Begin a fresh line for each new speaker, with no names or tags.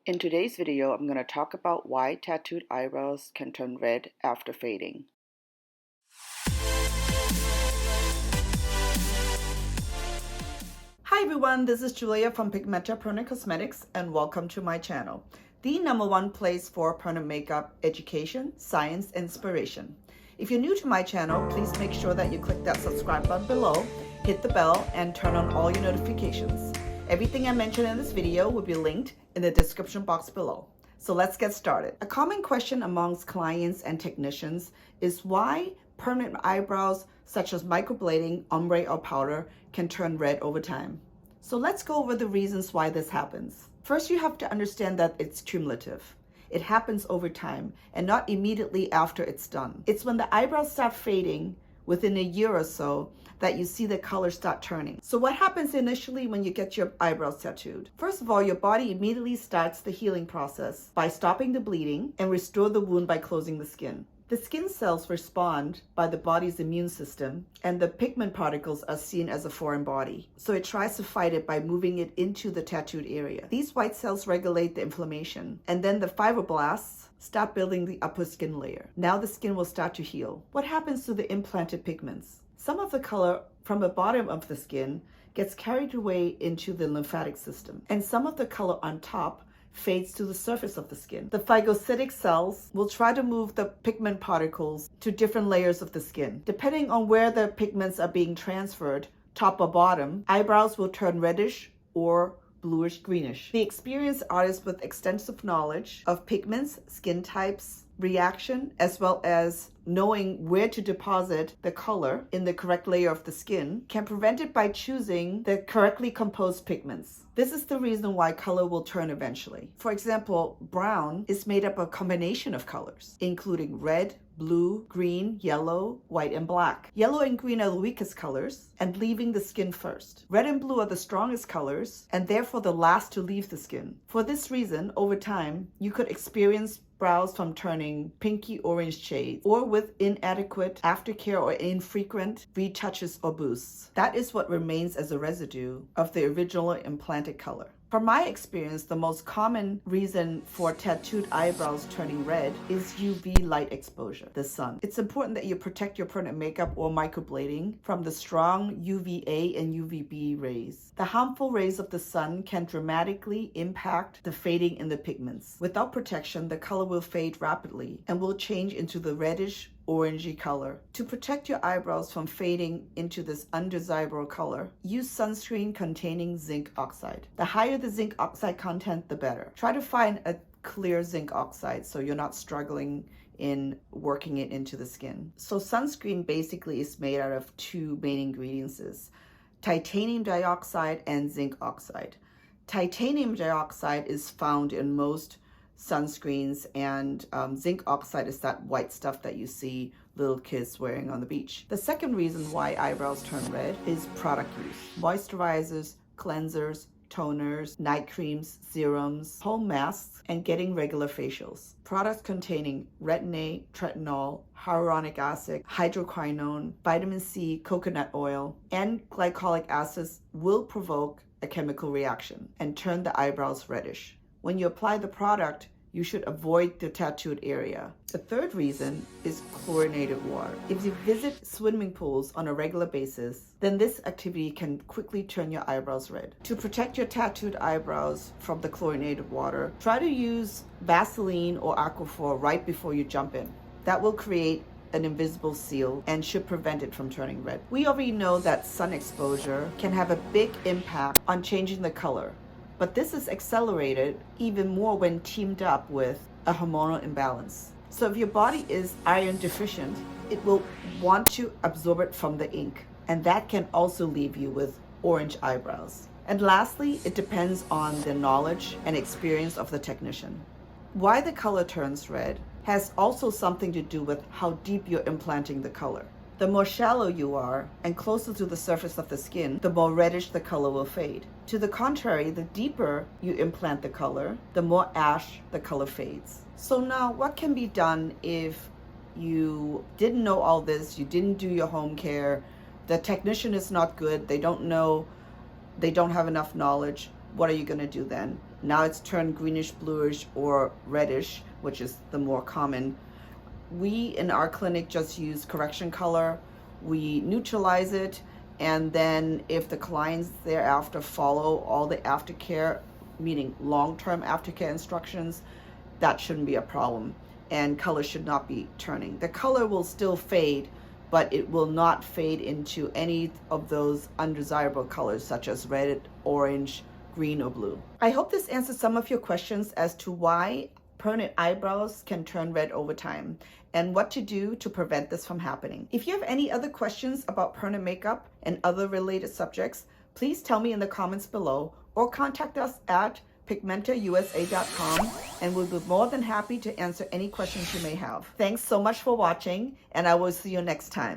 In today's video, I'm going to talk about why tattooed eyebrows can turn red after fading.
Hi everyone, this is Julia from Pigmenta Cosmetics and welcome to my channel, the #1 place for permanent makeup education, science, and inspiration. If you're new to my channel, please make sure that you click that subscribe button below, hit the bell, and turn on all your notifications. Everything I mentioned in this video will be linked in the description box below. So let's get started. A common question amongst clients and technicians is why permanent eyebrows such as microblading, ombre, or powder can turn red over time. So let's go over the reasons why this happens. First, you have to understand that it's cumulative. It happens over time and not immediately after it's done. It's when the eyebrows start fading within a year or so that you see the color start turning. So what happens initially when you get your eyebrows tattooed? First of all, your body immediately starts the healing process by stopping the bleeding and restore the wound by closing the skin. The skin cells respond by the body's immune system, and the pigment particles are seen as a foreign body. So it tries to fight it by moving it into the tattooed area. These white cells regulate the inflammation, and then the fibroblasts start building the upper skin layer. Now the skin will start to heal. What happens to the implanted pigments? Some of the color from the bottom of the skin gets carried away into the lymphatic system, and some of the color on top fades to the surface of the skin. The phagocytic cells will try to move the pigment particles to different layers of the skin. Depending on where the pigments are being transferred, top or bottom, eyebrows will turn reddish or bluish greenish. The experienced artist with extensive knowledge of pigments, skin types, reaction, as well as knowing where to deposit the color in the correct layer of the skin can prevent it by choosing the correctly composed pigments. This is the reason why color will turn eventually. For example, brown is made up of a combination of colors, including red, blue, green, yellow, white, and black. Yellow and green are the weakest colors and leaving the skin first. Red and blue are the strongest colors and therefore the last to leave the skin. For this reason, over time, you could experience brows from turning pinky orange shades or with inadequate aftercare or infrequent retouches or boosts. That is what remains as a residue of the original implanted color. From my experience, the most common reason for tattooed eyebrows turning red is UV light exposure, the sun. It's important that you protect your permanent makeup or microblading from the strong UVA and UVB rays. The harmful rays of the sun can dramatically impact the fading in the pigments. Without protection, the color will fade rapidly and will change into the reddish orangey color. To protect your eyebrows from fading into this undesirable color, use sunscreen containing zinc oxide. The higher the zinc oxide content, the better. Try to find a clear zinc oxide so you're not struggling in working it into the skin. So sunscreen basically is made out of two main ingredients, titanium dioxide and zinc oxide. Titanium dioxide is found in most sunscreens, and zinc oxide is that white stuff that you see little kids wearing on the beach. The second reason why eyebrows turn red is product use. Moisturizers, cleansers, toners, night creams, serums, home masks, and getting regular facials. Products containing retin-A, tretinool, hyaluronic acid, hydroquinone, vitamin C, coconut oil, and glycolic acids will provoke a chemical reaction and turn the eyebrows reddish. When you apply the product, you should avoid the tattooed area. The third reason is chlorinated water. If you visit swimming pools on a regular basis, then this activity can quickly turn your eyebrows red. To protect your tattooed eyebrows from the chlorinated water, try to use Vaseline or Aquaphor right before you jump in. That will create an invisible seal and should prevent it from turning red. We already know that sun exposure can have a big impact on changing the color. But this is accelerated even more when teamed up with a hormonal imbalance. So if your body is iron deficient, it will want to absorb it from the ink, and that can also leave you with orange eyebrows. And lastly, it depends on the knowledge and experience of the technician. Why the color turns red has also something to do with how deep you're implanting the color. The more shallow you are and closer to the surface of the skin, the more reddish the color will fade. To the contrary, the deeper you implant the color, the more ash the color fades. So now what can be done if you didn't know all this, you didn't do your home care, the technician is not good, they don't know, they don't have enough knowledge? What are you going to do then? now it's turned greenish, bluish, or reddish, which is the more common. We in our clinic just use correction color. We neutralize it, and then if the clients thereafter follow all the aftercare, meaning long-term aftercare instructions, that shouldn't be a problem, and color should not be turning. The color will still fade, but it will not fade into any of those undesirable colors such as red, orange, green, or blue. I hope this answers some of your questions as to why permanent eyebrows can turn red over time and what to do to prevent this from happening. If you have any other questions about permanent makeup and other related subjects, please tell me in the comments below or contact us at pigmentausa.com, and we'll be more than happy to answer any questions you may have. Thanks so much for watching, and I will see you next time.